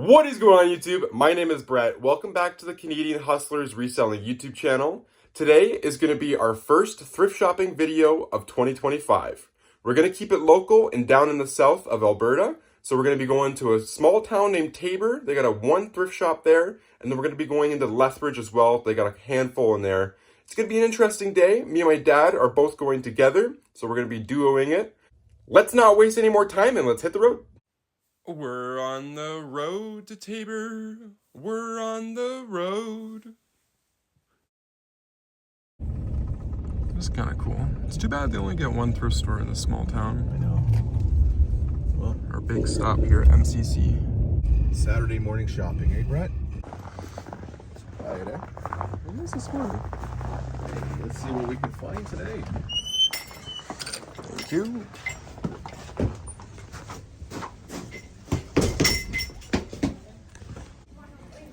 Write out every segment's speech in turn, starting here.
What is going on YouTube? My name is Brett. Welcome back to the Canadian Hustlers Reselling YouTube channel. Today is going to be our first thrift shopping video of 2025. We're going to keep it local and down in the south of Alberta. So we're going to be going to a small town named Taber. They got one thrift shop there. And then we're going to be going into Lethbridge as well. They got a handful in there. It's going to be an interesting day. Me and my dad are both going together. So we're going to be duoing it. Let's not waste any more time and let's hit the road. We're on the road to Tabor. We're on the road. This is kind of cool. It's too bad they only get one thrift store in this small town. I know. Well, our big stop here at MCC. Saturday morning shopping, eh, Brett? Quiet, eh? It is this morning. Let's see what we can find today. Thank you.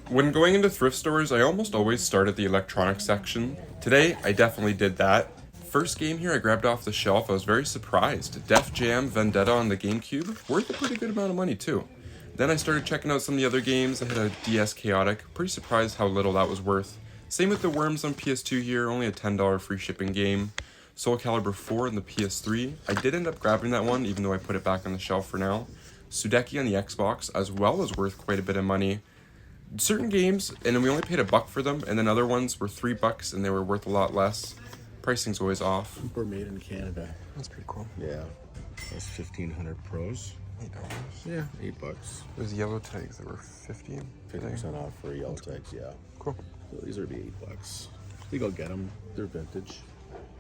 When going into thrift stores, I almost always start at the electronics section. Today, I definitely did that. First game here I grabbed off the shelf, I was very surprised. Def Jam Vendetta on the GameCube, worth a pretty good amount of money too. Then I started checking out some of the other games. I had a DS Chaotic, pretty surprised how little that was worth. Same with the Worms on PS2 here, only a $10 free shipping game. Soul Calibur 4 on the PS3, I did end up grabbing that one even though I put it back on the shelf for now. Sudeki on the Xbox as well is worth quite a bit of money. Certain games, and then we only paid $1 for them, and then other ones were $3 and they were worth a lot less. Pricing's always off. We're made in Canada. That's pretty cool. Yeah. That's 1,500 pros. $8. Yeah, $8. There's yellow tags that were 50. 50% off for yellow tags, yeah. Cool. So these are be $8. We go get them. They're vintage.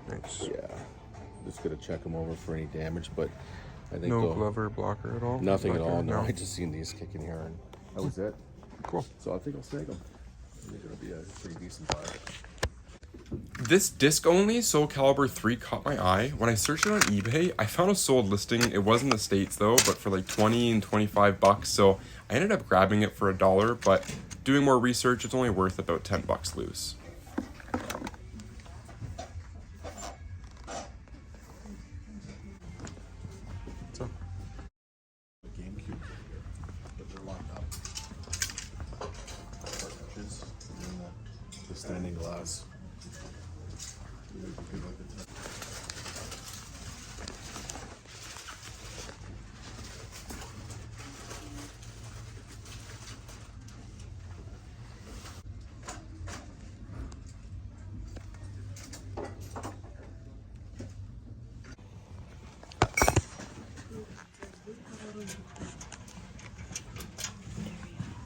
Nice. Yeah. Just gotta check them over for any damage, but I think no glove or blocker at all? nothing at Blocker? all. No, I just seen these kicking here, and that was it. Cool. So I think I'll snag them. They're gonna be a pretty decent buy. This disc-only Soul Calibur 3 caught my eye. When I searched it on eBay, I found a sold listing. It was in the States though, but for like 20 and $25. So I ended up grabbing it for $1, but doing more research, it's only worth about $10 loose. So. GameCube, but they're locked up. Cartridges and the standing glass.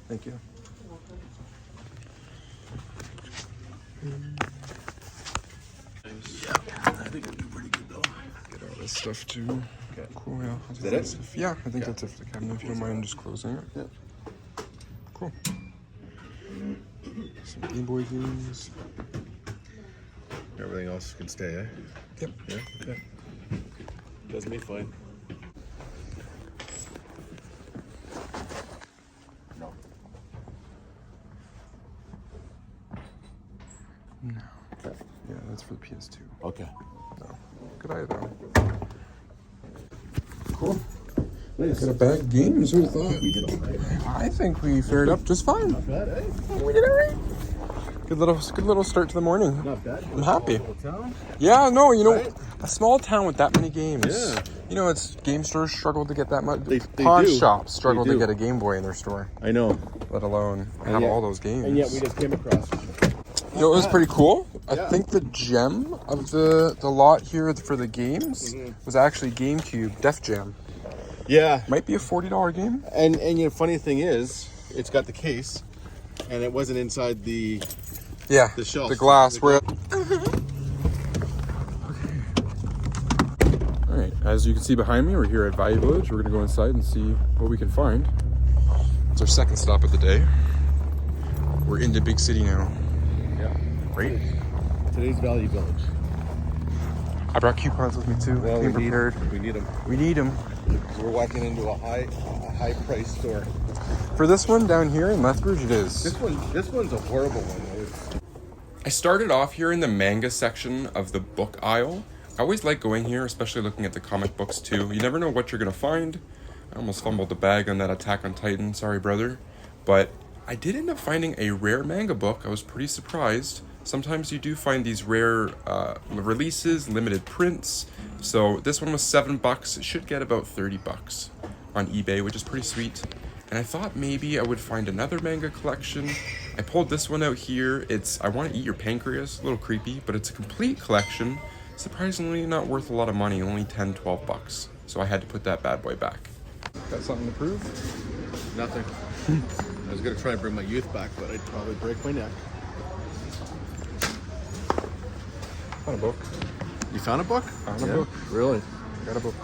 Thank you. Yeah, I think it'll be pretty good though. Get all this stuff too. Okay. Cool, yeah. Is that it? Yeah, I think that's it for the cabinet. If you don't mind just closing it. Yeah. Cool. Some Game Boy games. Everything else can stay, eh? Yep. Yeah, okay. Does me fine. No. No. Okay. Yeah, that's for the PS2. Okay. No. Good eye though. Cool. Nice. Got a bag of games, we thought. We did all right. I think we fared up just fine. Not bad, eh? We did alright. Good little start to the morning. Not bad. I'm happy. Little town. Yeah, no, you know, Right? a small town with that many games. Yeah. You know, it's game stores struggle to get that much. They Pawn do. shops struggle They to do. get a Game Boy in their store, I know. let alone And have yet- all those games. And yet we just came across. You know, it was pretty cool. I Yeah. think the gem of the lot here for the games was actually GameCube Def Jam. Yeah. Might be a $40 game. And you know, funny thing is, it's got the case, and it wasn't inside the. Yeah, The shelf. the glass. The Where? All right, as you can see behind me, we're here at Value Village. We're gonna go inside and see what we can find. It's our second stop of the day. We're in the big city now. Yeah. Right? Today's Value Village. I brought coupons with me too. Came prepared. We need them. We need them. We're walking into a high price store. For this one down here in Lethbridge, it is. This one's a horrible one. I started off here in the manga section of the book aisle. I always like going here, especially looking at the comic books too. You never know what you're gonna find. I almost fumbled the bag on that Attack on Titan, sorry brother. But I did end up finding a rare manga book. I was pretty surprised. Sometimes you do find these rare releases, limited prints. So this one was $7. It should get about $30 on eBay, which is pretty sweet. And I thought maybe I would find another manga collection. I pulled this one out here. It's I Want to Eat Your Pancreas, a little creepy, but it's a complete collection. Surprisingly not worth a lot of money, only $10-12. So I had to put that bad boy back. Got something to prove? Nothing. I was gonna try and bring my youth back, but I'd probably break my neck. Found a book. You found a book? Found a book. Really? Got a book.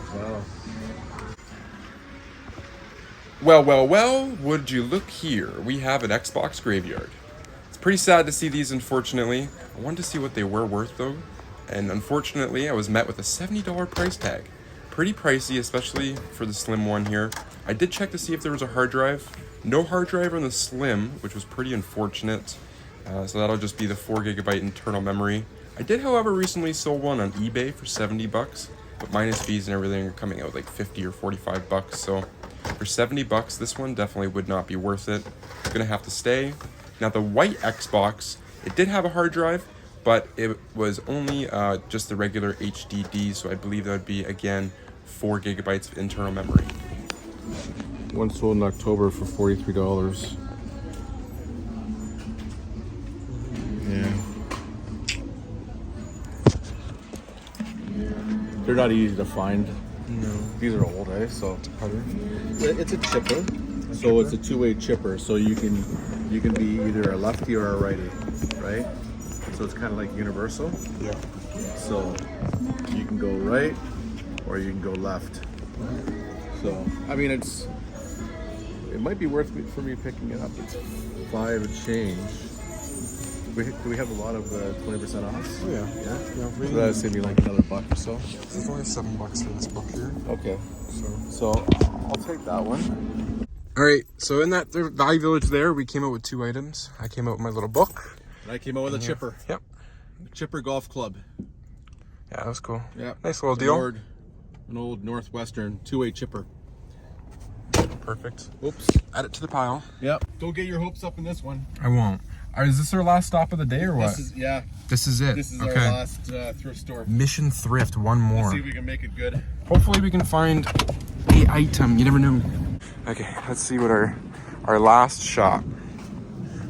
Wow. Well, would you look here? We have an Xbox graveyard. It's pretty sad to see these, unfortunately. I wanted to see what they were worth, though. And unfortunately, I was met with a $70 price tag. Pretty pricey, especially for the slim one here. I did check to see if there was a hard drive. No hard drive on the slim, which was pretty unfortunate. So that'll just be the 4GB internal memory. I did, however, recently sold one on eBay for $70, but minus fees and everything are coming out like $50 or $45. So for $70, this one definitely would not be worth it. It's gonna have to stay. Now the white Xbox, it did have a hard drive, but it was only just the regular HDD. So I believe that would be again 4GB of internal memory. One sold in October for $43. Yeah. They're not easy to find. No. These are old, eh? So it's a chipper. So it's a two-way chipper. So you can be either a lefty or a righty, right? So it's kind of like universal. Yeah. So you can go right or you can go left. So I mean, it might be worth it for me picking it up. It's $5 and change. Do we have a lot of 20% off? Oh, yeah. Yeah. So that'd save me like another $1 or so. There's only $7 for this book here. Okay. So I'll take that one. All right. So in that Value Village there, we came out with 2 items. I came out with my little book. And I came out with a chipper. Yep. Chipper golf club. Yeah, that was cool. Yeah. Nice little deal. An old Northwestern two-way chipper. Perfect. Oops. Add it to the pile. Yep. Don't get your hopes up in this one. I won't. Is this our last stop of the day or what? This is it. This is Our last thrift store. Mission Thrift, one more. Let's see if we can make it good. Hopefully we can find a item. You never know. Okay, let's see what our last shop.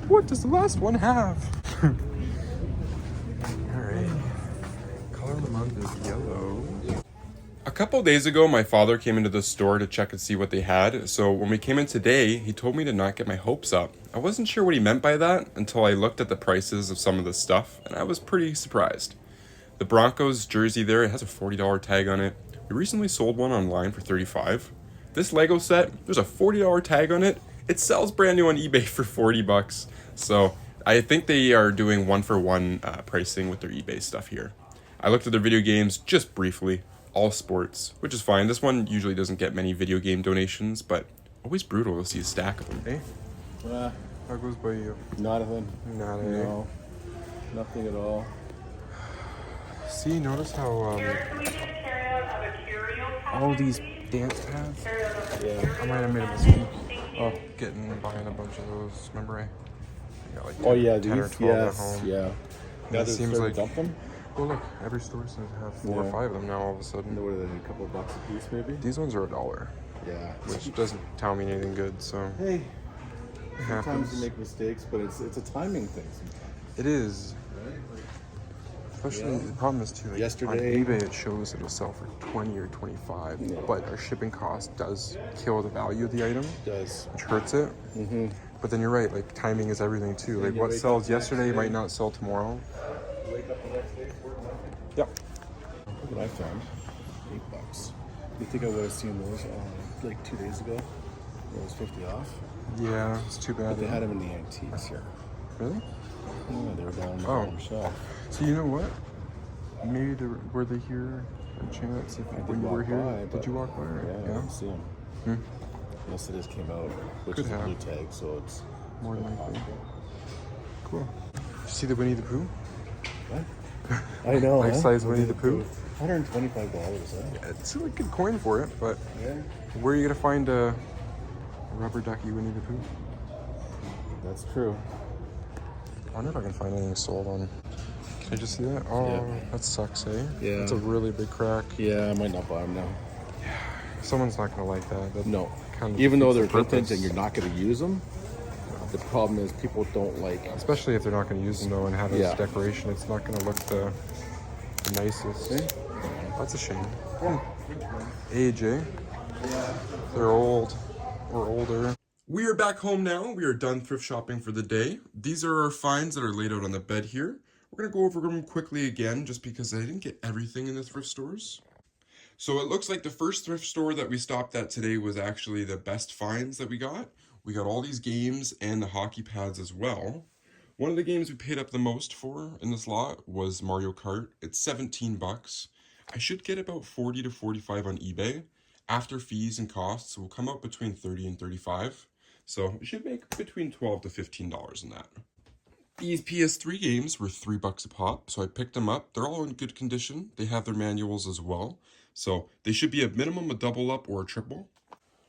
What does the last one have? All right. Color of the month is yellow. A couple days ago, my father came into the store to check and see what they had. So when we came in today, he told me to not get my hopes up. I wasn't sure what he meant by that until I looked at the prices of some of the stuff, and I was pretty surprised. The Broncos jersey there, it has a $40 tag on it. We recently sold one online for $35. This Lego set, there's a $40 tag on it. It sells brand new on eBay for $40. So I think they are doing one-for-one pricing with their eBay stuff here. I looked at their video games just briefly. All sports, which is fine. This one usually doesn't get many video game donations, but always brutal to see a stack of them. Hey, how goes by you? Nothing. Not No. Nothing at all. See, notice how all these dance pads. Yeah. I might have made a mistake. Oh, buying a bunch of those. Remember, I got like 10 or 12 at home. Yeah. Now it seems like dump them. Well, look, every store seems to have 4 or 5 of them now. All of a sudden, What are they? A couple of bucks a piece, maybe. these ones are $1, Yeah. which doesn't tell me anything good. So Hey. it Sometimes happens. you make mistakes, but it's a timing thing. It is. Right? Especially the problem is too. Like, Yesterday- on eBay, it shows it'll sell for 20 or 25, Yeah. but our shipping cost does kill the value of the item, It does. which hurts it. Mm-hmm. But then you're right. Like timing is everything too. Like you what wake sells up the next yesterday day. might not sell tomorrow. Wake up the next day, work on it. Yep. Look what I found. $8. You think I would have seen those like 2 days ago? It was 50 off. Yeah, it's too bad. They though. had them in the antiques here. Really? Yeah, they were down on the Oh. bottom shelf. So you know what? Maybe were they here a chance? If did when you were walk here, by, did but- you walk by? Or? Yeah, I didn't see them. Hmm. Unless it just came out, which Could is a have. blue tag, so it's More quite likely. possible. Cool. Did you see the Winnie the Pooh? What? I know. Life size Winnie the Pooh. $125, huh? It's a good coin for it, but Yeah. where are you gonna find a rubber ducky Winnie the Pooh? That's true. I wonder if I can find anything sold on. Can I just see that? Oh, Yeah. that sucks, eh? Yeah. It's a really big crack. Yeah, I might not buy them now. Someone's not gonna like that. That No. kind of Even though defeats they're the vintage purpose. and you're not going to use them, the problem is people don't like. Especially if they're not gonna use them though and have it Yeah. as decoration, it's not gonna look the nicest. Eh? That's a shame. Age, eh? They're old or older. We are back home now. We are done thrift shopping for the day. These are our finds that are laid out on the bed here. We're gonna go over them quickly again just because I didn't get everything in the thrift stores. So it looks like the first thrift store that we stopped at today was actually the best finds that we got. We got all these games and the hockey pads as well. One of the games we paid up the most for in this lot was Mario Kart. It's 17 bucks. I should get about 40 to 45 on eBay. After fees and costs, we'll come out between 30 and 35. So we should make between $12 to $15 in that. These PS3 games were 3 bucks a pop, so I picked them up. They're all in good condition. They have their manuals as well. So they should be a minimum a double up or a triple.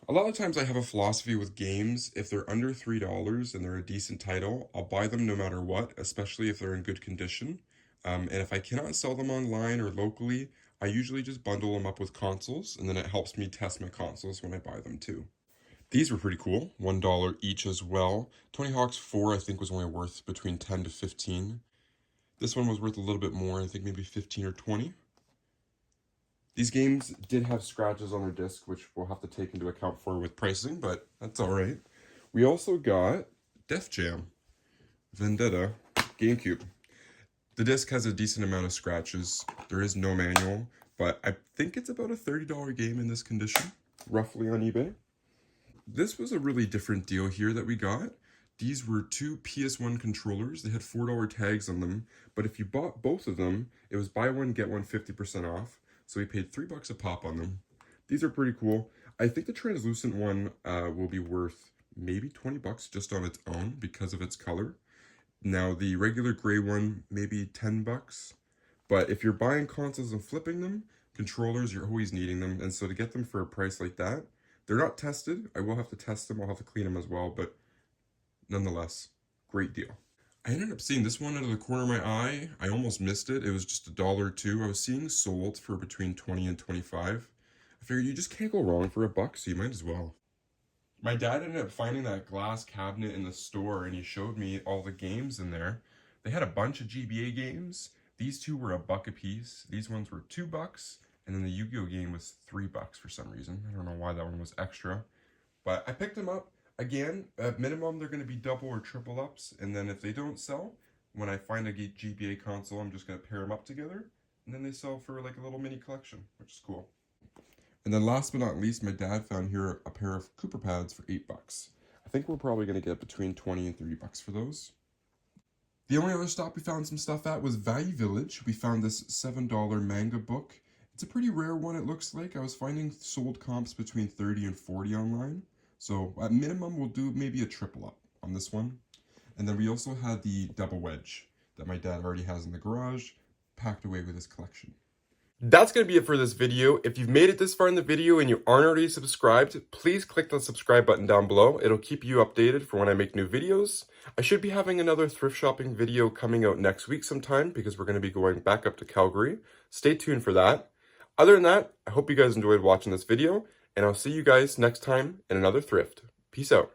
A lot of times I have a philosophy with games. If they're under $3 and they're a decent title, I'll buy them no matter what, especially if they're in good condition. And if I cannot sell them online or locally, I usually just bundle them up with consoles, and then it helps me test my consoles when I buy them too. These were pretty cool, $1 each as well. Tony Hawk's 4 I think was only worth between 10 to 15. This one was worth a little bit more, I think maybe 15 or 20. These games did have scratches on their disc, which we'll have to take into account for with pricing, but that's all right. We also got Def Jam Vendetta GameCube. The disc has a decent amount of scratches. There is no manual, but I think it's about a $30 game in this condition, roughly on eBay. This was a really different deal here that we got. These were two PS1 controllers. They had $4 tags on them, but if you bought both of them, it was buy one, get one 50% off. So we paid 3 bucks a pop on them. These are pretty cool. I think the translucent one will be worth maybe 20 bucks just on its own because of its color. Now the regular gray one, maybe 10 bucks. But if you're buying consoles and flipping them, controllers, you're always needing them. And so to get them for a price like that, they're not tested. I will have to test them. I'll have to clean them as well. But nonetheless, great deal. I ended up seeing this one out of the corner of my eye. I almost missed it. It was just $1 or $2. I was seeing sold for between 20 and 25. I figured you just can't go wrong for $1, so you might as well. My dad ended up finding that glass cabinet in the store, and he showed me all the games in there. They had a bunch of GBA games. These two were $1 a piece. These ones were $2, and then the Yu-Gi-Oh game was $3 for some reason. I don't know why that one was extra, but I picked them up. Again, at minimum, they're going to be double or triple ups, and then if they don't sell, when I find a GBA console, I'm just going to pair them up together, and then they sell for like a little mini collection, which is cool. And then last but not least, my dad found here a pair of Cooper pads for $8. I think we're probably going to get between 20 and 30 bucks for those. The only other stop we found some stuff at was Value Village. We found this $7 manga book. It's a pretty rare one, it looks like. I was finding sold comps between 30 and 40 online. So at minimum, we'll do maybe a triple up on this one. And then we also had the double wedge that my dad already has in the garage, packed away with his collection. That's going to be it for this video. If you've made it this far in the video and you aren't already subscribed, please click the subscribe button down below. It'll keep you updated for when I make new videos. I should be having another thrift shopping video coming out next week sometime because we're going to be going back up to Calgary. Stay tuned for that. Other than that, I hope you guys enjoyed watching this video, and I'll see you guys next time in another thrift. Peace out.